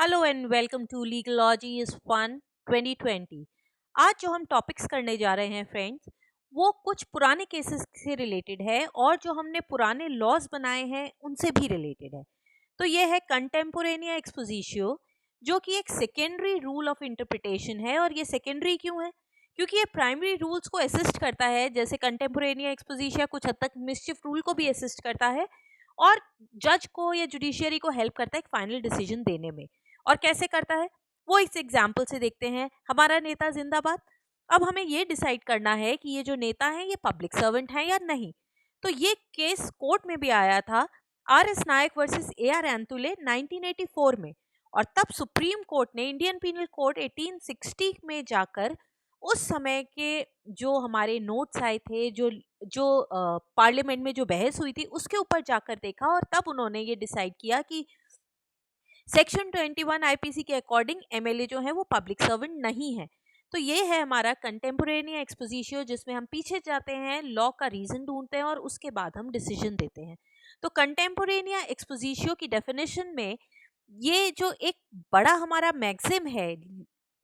Hello and welcome to Legalogy is fun 2020। आज जो हम टॉपिक्स करने जा रहे हैं फ्रेंड्स, वो कुछ पुराने केसेस से रिलेटेड है और जो हमने पुराने लॉज बनाए हैं उनसे भी रिलेटेड है। तो ये है कंटेम्पोरेनिया एक्सपोजिशियो, जो कि एक सेकेंडरी रूल ऑफ इंटरप्रिटेशन है। और ये सेकेंडरी क्यों है? क्योंकि ये प्राइमरी रूल्स को असिस्ट करता है। जैसे कंटेम्पोरेनिया एक्सपोजिशिया कुछ हद तक मिसचिफ रूल को भी असिस्ट करता है और जज को या जुडिशियरी को हेल्प करता है एक फाइनल डिसीजन देने में। और कैसे करता है वो इस एग्जाम्पल से देखते हैं। हमारा नेता जिंदाबाद। अब हमें ये डिसाइड करना है कि ये जो नेता है ये पब्लिक सर्वेंट है या नहीं। तो ये केस कोर्ट में भी आया था, R S Nayak versus A R Antulay 1984 में। और तब सुप्रीम कोर्ट ने इंडियन पीनल कोड 1860 में जाकर उस समय के जो हमारे नोट्स आए थे, जो जो पार्लियामेंट में जो बहस हुई थी उसके ऊपर जाकर देखा और तब उन्होंने ये डिसाइड किया कि सेक्शन 21 आईपीसी के अकॉर्डिंग एमएलए जो है वो पब्लिक सर्वेंट नहीं है। तो ये है हमारा कंटेम्पोरेनिया एक्सपोजिशियो, जिसमें हम पीछे जाते हैं, लॉ का रीजन ढूंढते हैं और उसके बाद हम डिसीजन देते हैं। तो कंटेम्पोरेनिया एक्सपोजिशियो की डेफिनेशन में ये जो एक बड़ा हमारा मैक्सिम है,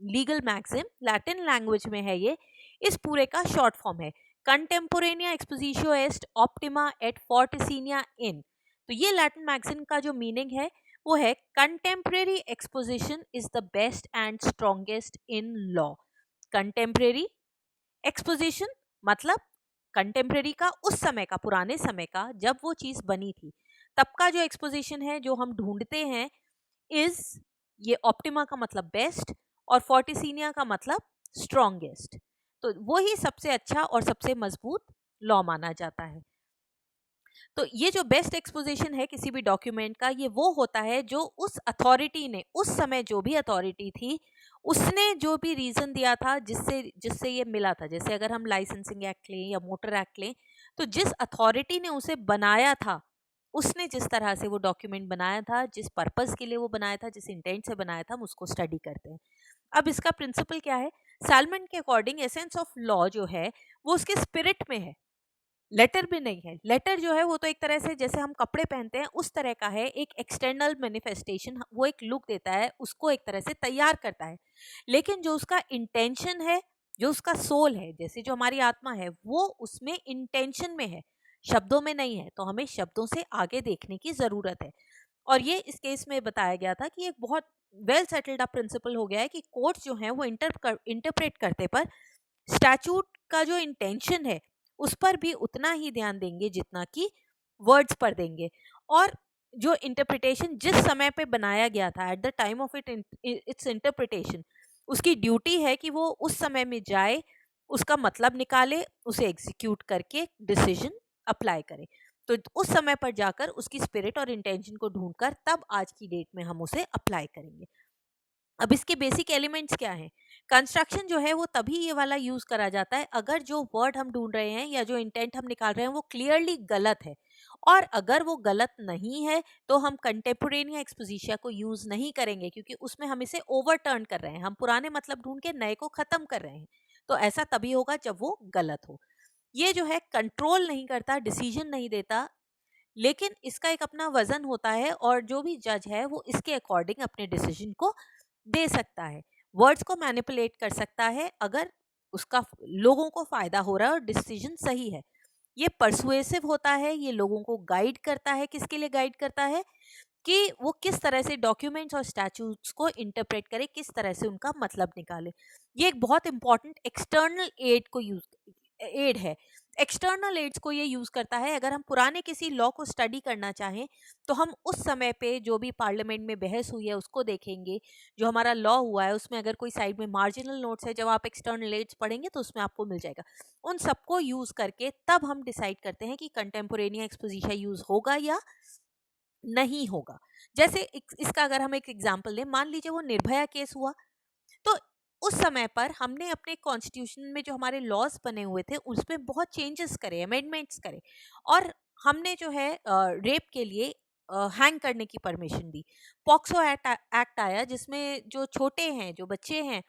लीगल मैक्सिम लैटिन लैंग्वेज में है, ये इस पूरे का शॉर्ट फॉर्म है कंटेम्पोरेनिया एक्सपोजिशियो एस्ट ऑप्टिमा एट फोर्टिसिनिया इन। तो ये लैटिन मैक्सिम का जो मीनिंग है वो है contemporary exposition is the best and strongest in law. Contemporary exposition मतलब कंटेम्प्रेरी का, उस समय का, पुराने समय का, जब वो चीज बनी थी तब का जो एक्सपोजिशन है जो हम ढूंढते हैं इज, ये ऑप्टिमा का मतलब बेस्ट और फोर्टिसिनिया का मतलब स्ट्रॉन्गेस्ट। तो वो ही सबसे अच्छा और सबसे मजबूत लॉ माना जाता है। तो ये जो बेस्ट एक्सपोजिशन है किसी भी डॉक्यूमेंट का, ये वो होता है जो उस अथॉरिटी ने, उस समय जो भी अथॉरिटी थी, उसने जो भी रीजन दिया था जिससे जिससे ये मिला था। जैसे अगर हम लाइसेंसिंग एक्ट लें या मोटर एक्ट लें, तो जिस अथॉरिटी ने उसे बनाया था, उसने जिस तरह से वो डॉक्यूमेंट बनाया था, जिस पर्पस के लिए वो बनाया था, जिस इंटेंट से बनाया था, हम उसको स्टडी करते हैं। अब इसका प्रिंसिपल क्या है? सैलमन के अकॉर्डिंग एसेंस ऑफ लॉ जो है वो उसके स्पिरिट में है, लेटर भी नहीं है। लेटर जो है वो तो एक तरह से जैसे हम कपड़े पहनते हैं उस तरह का है, एक एक्सटर्नल मैनिफेस्टेशन, वो एक लुक देता है, उसको एक तरह से तैयार करता है। लेकिन जो उसका इंटेंशन है, जो उसका सोल है, जैसे जो हमारी आत्मा है, वो उसमें इंटेंशन में है, शब्दों में नहीं है। तो हमें शब्दों से आगे देखने की जरूरत है। और ये इस केस में बताया गया था कि एक बहुत वेल सेटल्ड अप प्रिंसिपल हो गया है कि कोर्ट जो है वो इंटरप्रेट करते पर स्टैचूट का जो इंटेंशन है उस पर भी उतना ही ध्यान देंगे जितना कि वर्ड्स पर देंगे। और जो इंटरप्रिटेशन जिस समय पे बनाया गया था, at the time of its interpretation, उसकी ड्यूटी है कि वो उस समय में जाए, उसका मतलब निकाले, उसे एग्जीक्यूट करके डिसीजन अप्लाई करे। तो उस समय पर जाकर उसकी स्पिरिट और इंटेंशन को ढूंढकर तब आज की डेट में हम उसे अप्लाई करेंगे। अब इसके बेसिक एलिमेंट्स क्या हैं? कंस्ट्रक्शन जो है वो तभी ये वाला यूज करा जाता है अगर जो वर्ड हम ढूंढ रहे हैं या जो इंटेंट हम निकाल रहे हैं वो क्लियरली गलत है। और अगर वो गलत नहीं है तो हम कंटेम्पोरेनिया एक्सपोजिशिया को यूज नहीं करेंगे, क्योंकि उसमें हम इसे ओवरटर्न कर रहे हैं, हम पुराने मतलब ढूंढ के नए को खत्म कर रहे हैं। तो ऐसा तभी होगा जब वो गलत हो। ये जो है कंट्रोल नहीं करता, डिसीजन नहीं देता, लेकिन इसका एक अपना वजन होता है और जो भी जज है वो इसके अकॉर्डिंग अपने डिसीजन को दे सकता है, वर्ड्स को मैनिपुलेट कर सकता है अगर उसका लोगों को फायदा हो रहा है और डिसीजन सही है। ये परसुएसिव होता है, ये लोगों को गाइड करता है। किसके लिए गाइड करता है? कि वो किस तरह से डॉक्यूमेंट्स और स्टैट्यूट्स को इंटरप्रेट करे, किस तरह से उनका मतलब निकाले। ये एक बहुत इंपॉर्टेंट एक्सटर्नल एड है। एक्सटर्नल एड्स को ये यूज करता है अगर हम पुराने किसी लॉ को स्टडी करना चाहें, तो हम उस समय पे जो भी पार्लियामेंट में बहस हुई है उसको देखेंगे, जो हमारा लॉ हुआ है उसमें अगर कोई साइड में मार्जिनल नोट्स है, जब आप एक्सटर्नल एड्स पढ़ेंगे तो उसमें आपको मिल जाएगा। उन सबको यूज करके तब हम डिसाइड करते हैं कि कंटेम्पोरेनिया एक्सपोजिशन यूज होगा या नहीं होगा। जैसे इसका अगर हम एक एग्जांपल लें, मान लीजिए वो निर्भया केस हुआ, तो उस समय पर हमने अपने कॉन्स्टिट्यूशन में जो हमारे लॉज बने हुए थे उसमें बहुत चेंजेस करे, अमेंडमेंट्स करे, और हमने जो है रेप के लिए हैंग करने की परमिशन दी। पॉक्सो एक्ट आया जिसमें जो छोटे हैं, जो बच्चे हैं,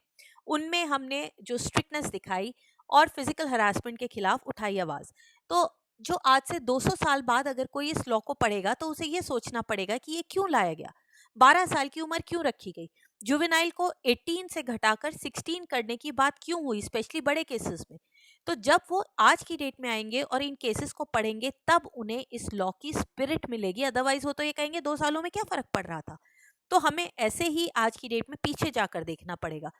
उनमें हमने जो स्ट्रिक्टनेस दिखाई और फिजिकल हरासमेंट के खिलाफ उठाई आवाज। तो जो आज से 200 साल बाद अगर कोई इस लॉ को पढ़ेगा तो उसे ये सोचना पड़ेगा कि ये क्यों लाया गया। 12 साल की उम्र क्यों रखी गई? जुवेनाइल को 18 से घटाकर 16 करने की बात क्यों हुई, स्पेशली बड़े केसेस में? तो जब वो आज की डेट में आएंगे और इन केसेस को पढ़ेंगे तब उन्हें इस लॉ की स्पिरिट मिलेगी, अदरवाइज वो तो ये कहेंगे 2 सालों में क्या फर्क पड़ रहा था। तो हमें ऐसे ही आज की डेट में पीछे जाकर देखना पड़ेगा।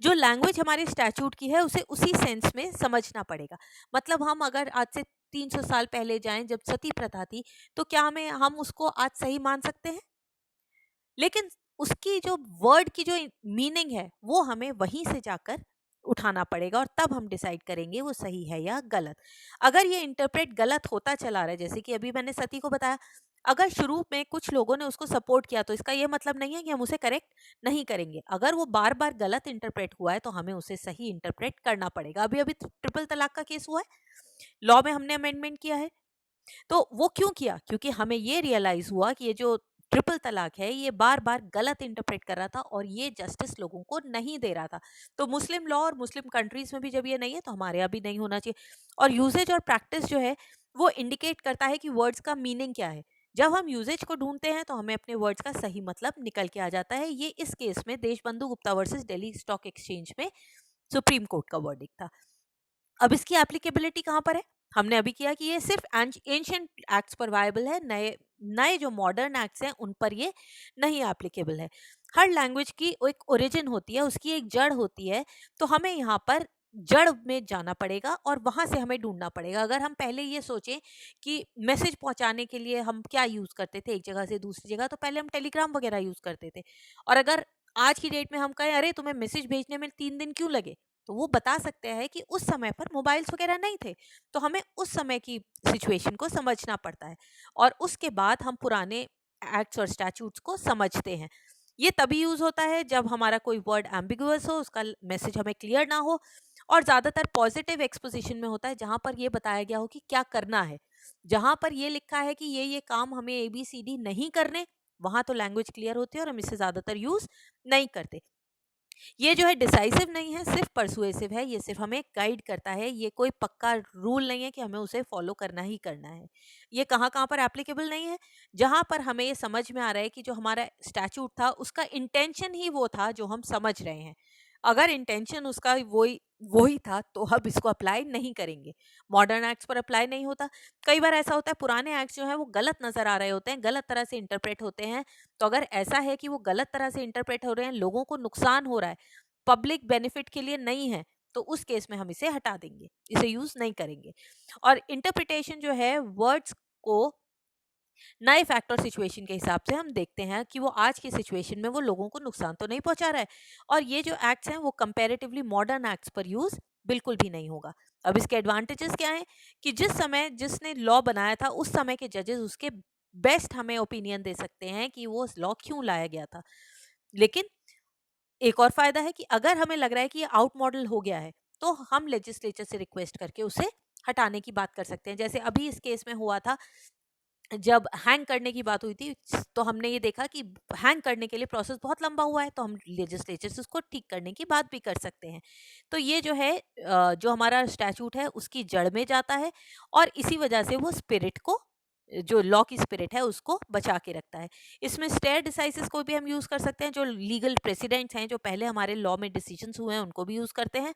जो लैंग्वेज हमारे स्टैट्यूट की है उसे उसी सेंस में समझना पड़ेगा। मतलब हम अगर आज से 300 साल पहले जाएं जब सती प्रथा थी, तो क्या हम उसको आज सही मान सकते हैं? लेकिन उसकी जो वर्ड की जो मीनिंग है वो हमें वहीं से जाकर उठाना पड़ेगा और तब हम डिसाइड करेंगे वो सही है या गलत। अगर ये इंटरप्रेट गलत होता चला रहा है, जैसे कि अभी मैंने सती को बताया, अगर शुरू में कुछ लोगों ने उसको सपोर्ट किया तो इसका ये मतलब नहीं है कि हम उसे करेक्ट नहीं करेंगे। अगर वो बार बार गलत इंटरप्रेट हुआ है तो हमें उसे सही इंटरप्रेट करना पड़ेगा। अभी अभी ट्रिपल तलाक का केस हुआ है, लॉ में हमने अमेंडमेंट किया है, तो वो क्यों किया? क्योंकि हमें ये रियलाइज हुआ कि ये जो ट्रिपल तलाक है ये बार बार गलत इंटरप्रेट कर रहा था और ये जस्टिस लोगों को नहीं दे रहा था। तो मुस्लिम लॉ और मुस्लिम कंट्रीज में भी जब ये नहीं है तो हमारे यहाँ भी नहीं होना चाहिए। और यूजेज और प्रैक्टिस जो है वो इंडिकेट करता है कि वर्ड्स का मीनिंग क्या है। जब हम यूजेज को ढूंढते हैं तो हमें अपने वर्ड्स का सही मतलब निकल के आ जाता है। ये इस केस में Deshbandhu Gupta versus Delhi stock exchange में सुप्रीम कोर्ट का वर्डिक्ट था। अब इसकी एप्लीकेबिलिटी कहाँ पर है? हमने अभी किया कि ये सिर्फ एंशियंट एक्ट्स पर वायबल है, नए नए जो मॉडर्न एक्ट्स हैं उन पर ये नहीं एप्लीकेबल है। हर लैंग्वेज की एक ओरिजिन होती है, उसकी एक जड़ होती है, तो हमें यहाँ पर जड़ में जाना पड़ेगा और वहां से हमें ढूंढना पड़ेगा। अगर हम पहले ये सोचें कि मैसेज पहुंचाने के लिए हम क्या यूज करते थे एक जगह से दूसरी जगह, तो पहले हम टेलीग्राम वगैरह यूज करते थे। और अगर आज की डेट में हम कहें अरे तुम्हें मैसेज भेजने में 3 दिन क्यों लगे, तो वो बता सकते हैं कि उस समय पर मोबाइल्स वगैरह नहीं थे। तो हमें उस समय की सिचुएशन को समझना पड़ता है और उसके बाद हम पुराने एक्ट्स और स्टैट्यूट्स को समझते हैं। ये तभी यूज होता है जब हमारा कोई वर्ड एम्बिगुअस हो, उसका मैसेज हमें क्लियर ना हो, और ज्यादातर पॉजिटिव एक्सपोजिशन में होता है जहां पर ये बताया गया हो कि क्या करना है। जहां पर ये लिखा है कि ये काम हमें ABCD नहीं करने, वहां तो लैंग्वेज क्लियर होती है और हम इसे ज्यादातर यूज नहीं करते। ये जो है डिसाइसिव नहीं है, सिर्फ परसुएसिव है। ये सिर्फ हमें गाइड करता है, ये कोई पक्का रूल नहीं है कि हमें उसे फॉलो करना ही करना है। ये कहाँ कहाँ पर एप्लीकेबल नहीं है? जहां पर हमें ये समझ में आ रहा है कि जो हमारा स्टैचूट था उसका इंटेंशन ही वो था जो हम समझ रहे हैं। अगर इंटेंशन उसका वही वही था तो अब इसको अप्लाई नहीं करेंगे, मॉडर्न एक्ट्स पर अप्लाई नहीं होता। कई बार ऐसा होता है पुराने एक्ट्स जो है वो गलत नजर आ रहे होते हैं, गलत तरह से इंटरप्रेट होते हैं। तो अगर ऐसा है कि वो गलत तरह से इंटरप्रेट हो रहे हैं, लोगों को नुकसान हो रहा है, पब्लिक बेनिफिट के लिए नहीं है, तो उस केस में हम इसे हटा देंगे, इसे यूज नहीं करेंगे। और इंटरप्रिटेशन जो है वर्ड्स को नए फैक्ट और सिचुएशन के हिसाब से हम देखते हैं कि वो आज की सिचुएशन में वो लोगों को नुकसान तो नहीं पहुंचा रहा है। और ये जो एक्ट्स हैं वो कंपैरेटिवली मॉडर्न एक्ट्स पर यूज बिल्कुल भी नहीं होगा। अब इसके एडवांटेजेस क्या हैं कि जिस समय जिसने लॉ बनाया था उस समय के जजेस उसके बेस्ट हमें ओपिनियन दे सकते हैं कि वो लॉ क्यों लाया गया था। लेकिन एक और फायदा है कि अगर हमें लग रहा है कि ये आउट मॉडल हो गया है तो हम लेजिस्लेचर से रिक्वेस्ट करके उसे हटाने की बात कर सकते हैं। जैसे अभी इस केस में हुआ था, जब हैंग करने की बात हुई थी, तो हमने ये देखा कि हैंग करने के लिए प्रोसेस बहुत लंबा हुआ है, तो हम लेजिस्लेचर से उसको ठीक करने की बात भी कर सकते हैं। तो ये जो है जो हमारा स्टैचूट है उसकी जड़ में जाता है और इसी वजह से वो स्पिरिट को, जो लॉ की स्पिरिट है उसको बचा के रखता है। इसमें स्टेयर डिसाइसिस को भी हम यूज कर सकते हैं, जो लीगल प्रेसिडेंट्स हैं जो पहले हमारे लॉ में डिसीजंस हुए हैं उनको भी यूज करते हैं।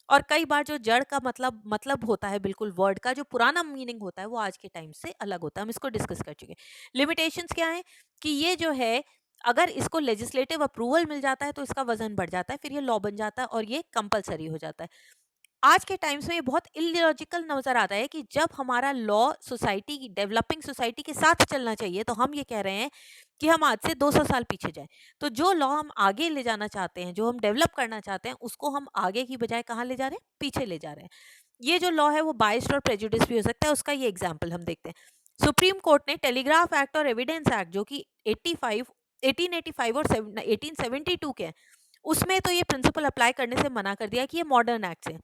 और कई बार जो जड़ का मतलब होता है बिल्कुल वर्ड का जो पुराना मीनिंग होता है वो आज के टाइम से अलग होता है, हम इसको डिस्कस कर चुके हैं। लिमिटेशंस क्या है कि ये जो है अगर इसको लेजिस्लेटिव अप्रूवल मिल जाता है तो इसका वजन बढ़ जाता है, फिर ये लॉ बन जाता है और ये कंपलसरी हो जाता है। आज के टाइम्स में ये बहुत इलॉजिकल नजर आता है कि जब हमारा लॉ सोसाइटी की, डेवलपिंग सोसाइटी के साथ चलना चाहिए, तो हम ये कह रहे हैं कि हम आज से 200 साल पीछे जाएं। तो जो लॉ हम आगे ले जाना चाहते हैं, जो हम डेवलप करना चाहते हैं, उसको हम आगे की बजाय कहाँ ले जा रहे हैं? पीछे ले जा रहे हैं। ये जो लॉ है वो बाइस्ड और प्रेजुडिस भी हो सकता है। उसका ये एग्जाम्पल हम देखते हैं। सुप्रीम कोर्ट ने टेलीग्राफ एक्ट और एविडेंस एक्ट जो कि 1885 और 1872 के हैं, उसमें तो ये प्रिंसिपल अप्लाई करने से मना कर दिया कि ये मॉडर्न एक्ट है।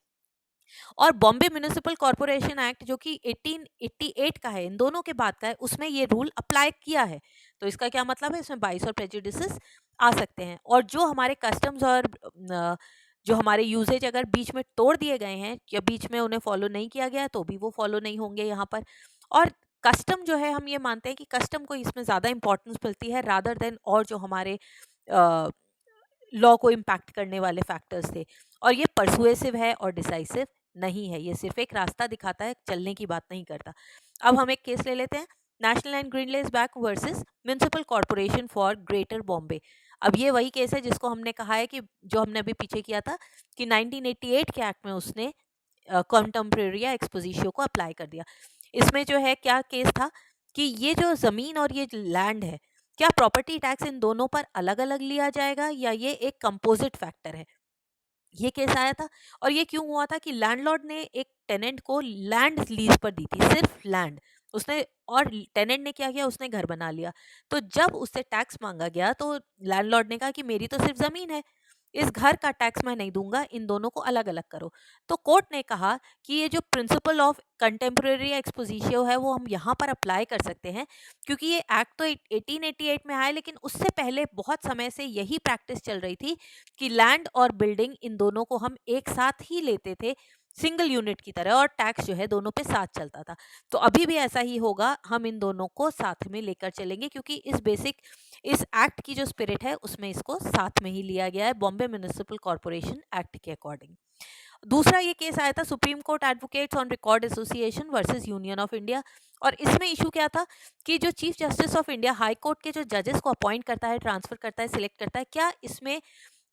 और बॉम्बे म्युनिसिपल कॉर्पोरेशन एक्ट जो कि 1888 का है, इन दोनों के बाद का है, उसमें ये रूल अप्लाई किया है। तो इसका क्या मतलब है? इसमें बाइस और प्रेजुडिसेस आ सकते हैं। और जो हमारे कस्टम्स और जो हमारे यूजेज अगर बीच में तोड़ दिए गए हैं या बीच में उन्हें फॉलो नहीं किया गया तो भी वो फॉलो नहीं होंगे यहाँ पर। और कस्टम जो है हम ये मानते हैं कि कस्टम को इसमें ज़्यादा इंपॉर्टेंस मिलती है रादर देन और जो हमारे लॉ को इम्पैक्ट करने वाले फैक्टर्स थे। और ये परसुएसिव है और डिसाइसिव नहीं है, ये सिर्फ एक रास्ता दिखाता है, चलने की बात नहीं करता। अब हम एक केस ले लेते हैं, National and Grindlays Bank versus Municipal Corporation for Greater Bombay. अब ये वही केस है जिसको हमने कहा है कि जो हमने अभी पीछे किया था कि 1988 के एक्ट में उसने कंटेम्प्रेरी या एक्सपोजिशियो को अप्लाई कर दिया। इसमें जो है क्या केस था कि ये जो ज़मीन और ये लैंड है, क्या प्रॉपर्टी टैक्स इन दोनों पर अलग अलग लिया जाएगा या ये एक कंपोजिट फैक्टर है, ये केस आया था। और ये क्यों हुआ था कि लैंडलॉर्ड ने एक टेनेंट को लैंड लीज पर दी थी, सिर्फ लैंड उसने, और टेनेंट ने क्या किया, उसने घर बना लिया। तो जब उससे टैक्स मांगा गया तो लैंडलॉर्ड ने कहा कि मेरी तो सिर्फ ज़मीन है, इस घर का टैक्स मैं नहीं दूंगा, इन दोनों को अलग अलग करो। तो कोर्ट ने कहा कि ये जो प्रिंसिपल ऑफ कंटेम्प्रेरी एक्सपोजिशियो है वो हम यहाँ पर अप्लाई कर सकते हैं, क्योंकि ये एक्ट तो 1888 में आया, लेकिन उससे पहले बहुत समय से यही प्रैक्टिस चल रही थी कि लैंड और बिल्डिंग इन दोनों को हम एक साथ ही लेते थे, सिंगल यूनिट की तरह, और टैक्स जो है दोनों पे साथ चलता था। तो अभी भी ऐसा ही होगा, हम इन दोनों को साथ में लेकर चलेंगे, क्योंकि इस एक्ट की जो स्पिरिट है उसमें इसको साथ में ही लिया गया है, बॉम्बे म्युनिसिपल कॉर्पोरेशन एक्ट के अकॉर्डिंग। दूसरा ये केस आया था supreme court advocates on record association versus union of India. और इसमें इशू क्या था कि जो chief justice of India high court के जो जजेस को अपॉइंट करता है, ट्रांसफर करता है, सिलेक्ट करता है, क्या इसमें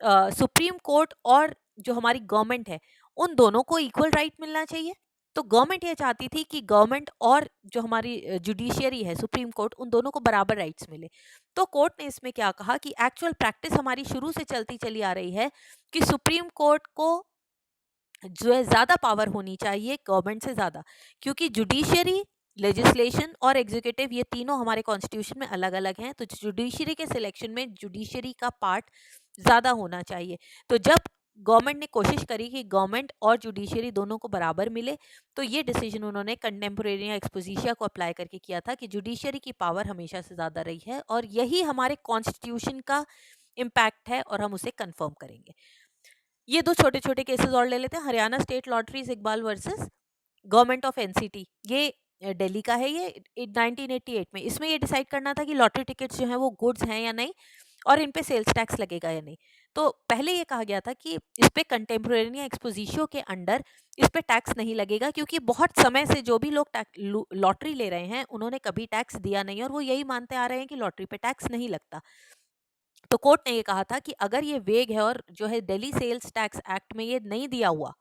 सुप्रीम कोर्ट और जो हमारी गवर्नमेंट है उन दोनों को इक्वल राइट मिलना चाहिए। तो गवर्नमेंट ये चाहती थी कि गवर्नमेंट और जो हमारी जुडिशियरी है, सुप्रीम कोर्ट, उन दोनों को बराबर राइट्स मिले। तो कोर्ट ने इसमें क्या कहा कि एक्चुअल प्रैक्टिस हमारी शुरू से चलती चली आ रही है कि सुप्रीम कोर्ट को जो है ज़्यादा पावर होनी चाहिए गवर्नमेंट से ज़्यादा, क्योंकि जुडिशियरी, लेजिस्लेशन और एग्जीक्यूटिव ये तीनों हमारे कॉन्स्टिट्यूशन में अलग अलग हैं। तो जुडिशियरी के सिलेक्शन में जुडिशियरी का पार्ट ज़्यादा होना चाहिए। तो जब गवर्नमेंट ने कोशिश करी कि गवर्नमेंट और जुडिशियरी दोनों को बराबर मिले, तो ये डिसीजन उन्होंने कंटेम्प्रेरी एक्सपोजिशिया को अप्लाई करके किया था कि जुडिशियरी की पावर हमेशा से ज़्यादा रही है और यही हमारे कॉन्स्टिट्यूशन का इम्पैक्ट है और हम उसे कन्फर्म करेंगे। ये दो छोटे छोटे केसेस और ले लेते हैं। Haryana state lotteries Iqbal versus government of NCT, ये दिल्ली का है, ये 1988 में। इसमें ये डिसाइड करना था कि लॉटरी टिकट्स जो हैं वो गुड्स हैं या नहीं, और इन पे सेल्स टैक्स लगेगा या नहीं। तो पहले ये कहा गया था कि इस पे कंटेम्प्रेरी एक्सपोजिशियो के अंडर इस पे टैक्स नहीं लगेगा, क्योंकि बहुत समय से जो भी लोग लॉटरी ले रहे हैं उन्होंने कभी टैक्स दिया नहीं, और वो यही मानते आ रहे हैं कि लॉटरी पे टैक्स नहीं लगता। तो कोर्ट ने ये कहा था कि अगर ये वेग है और जो है दिल्ली सेल्स टैक्स एक्ट में ये नहीं दिया हुआ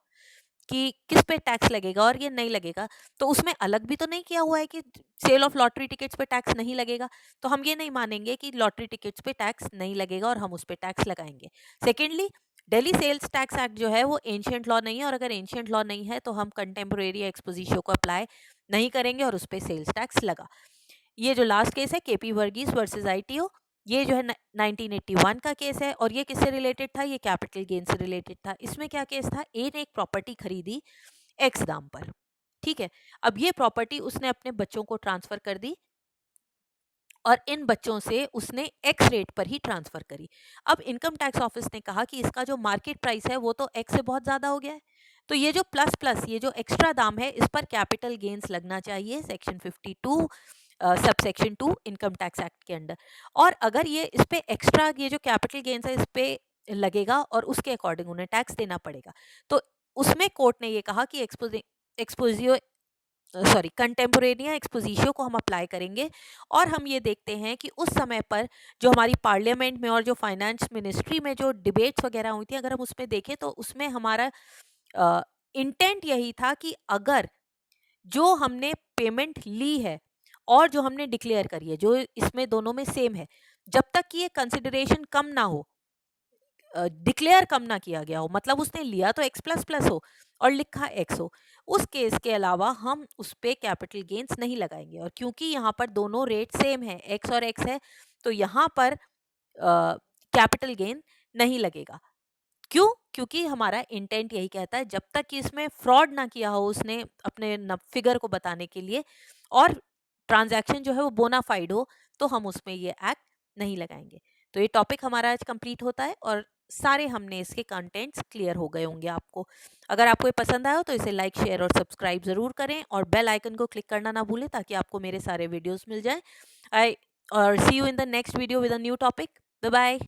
कि किस पे टैक्स लगेगा और ये नहीं लगेगा, तो उसमें अलग भी तो नहीं किया हुआ है कि सेल ऑफ लॉटरी टिकट्स पे टैक्स नहीं लगेगा, तो हम ये नहीं मानेंगे कि लॉटरी टिकट्स पे टैक्स नहीं लगेगा और हम उस पे टैक्स लगाएंगे। Secondly, Delhi sales tax act जो है वो एंशियंट लॉ नहीं है, और अगर एंशियंट लॉ नहीं है तो हम कंटेम्प्रेरी एक्सपोजिशियो को अप्लाई नहीं करेंगे और उस पर सेल्स टैक्स लगा। ये जो लास्ट केस है केपी वर्गीस वर्सेस आईटीओ, ये जो है 1981 का केस है, और ये किससे रिलेटेड था, ये कैपिटल गेन से रिलेटेड था। इसमें क्या केस था, ए ने एक प्रॉपर्टी खरीदी एक्स दाम पर, ठीक है। अब ये प्रॉपर्टी उसने अपने बच्चों को ट्रांसफर कर दी और इन बच्चों से उसने एक्स रेट पर ही ट्रांसफर करी। अब इनकम टैक्स ऑफिस ने कहा कि इसका जो मार्केट प्राइस है वो तो एक्स से बहुत ज्यादा हो गया है, तो ये जो प्लस प्लस ये जो एक्स्ट्रा दाम है इस पर कैपिटल गेन्स लगना चाहिए, section 52 sub section 2 income tax act के अंडर। और अगर ये इस पे एक्स्ट्रा ये जो कैपिटल गेन्स है इस पे लगेगा और उसके अकॉर्डिंग उन्हें टैक्स देना पड़ेगा। तो उसमें कोर्ट ने ये कहा कि एक्सपोजियो सॉरी कंटेम्पोरेनिया एक्सपोजिशियो को हम अप्लाई करेंगे। और हम ये देखते हैं कि उस समय पर जो हमारी पार्लियामेंट में और जो फाइनेंस मिनिस्ट्री में जो डिबेट्स वगैरह हुई थी, अगर हम उसमें देखें तो उसमें हमारा इंटेंट यही था कि अगर जो हमने पेमेंट ली है और जो हमने डिक्लेयर करी है, जो इसमें दोनों में सेम है, जब तक कि ये कंसिडरेशन कम ना हो, डिक्लेयर कम ना किया गया हो, मतलब उसने लिया तो एक्स प्लस प्लस हो और लिखा एक्स हो, उस केस के अलावा हम उस पे कैपिटल गेन्स नहीं लगाएंगे। और क्योंकि यहाँ पर दोनों रेट सेम है, एक्स और एक्स है, तो यहाँ पर कैपिटल गेन नहीं लगेगा। क्यों? क्योंकि हमारा इंटेंट यही कहता है जब तक कि इसमें फ्रॉड ना किया हो उसने अपने फिगर को बताने के लिए, और ट्रांजैक्शन जो है वो बोनाफाइड हो, तो हम उसमें ये एक्ट नहीं लगाएंगे। तो ये टॉपिक हमारा आज कंप्लीट होता है और सारे हमने इसके कंटेंट्स क्लियर हो गए होंगे आपको। अगर आपको ये पसंद आया हो तो इसे लाइक शेयर और सब्सक्राइब ज़रूर करें और बेल आइकन को क्लिक करना ना भूलें ताकि आपको मेरे सारे वीडियोस मिल जाएं। आई और see you in the next video with a new topic. Bye bye.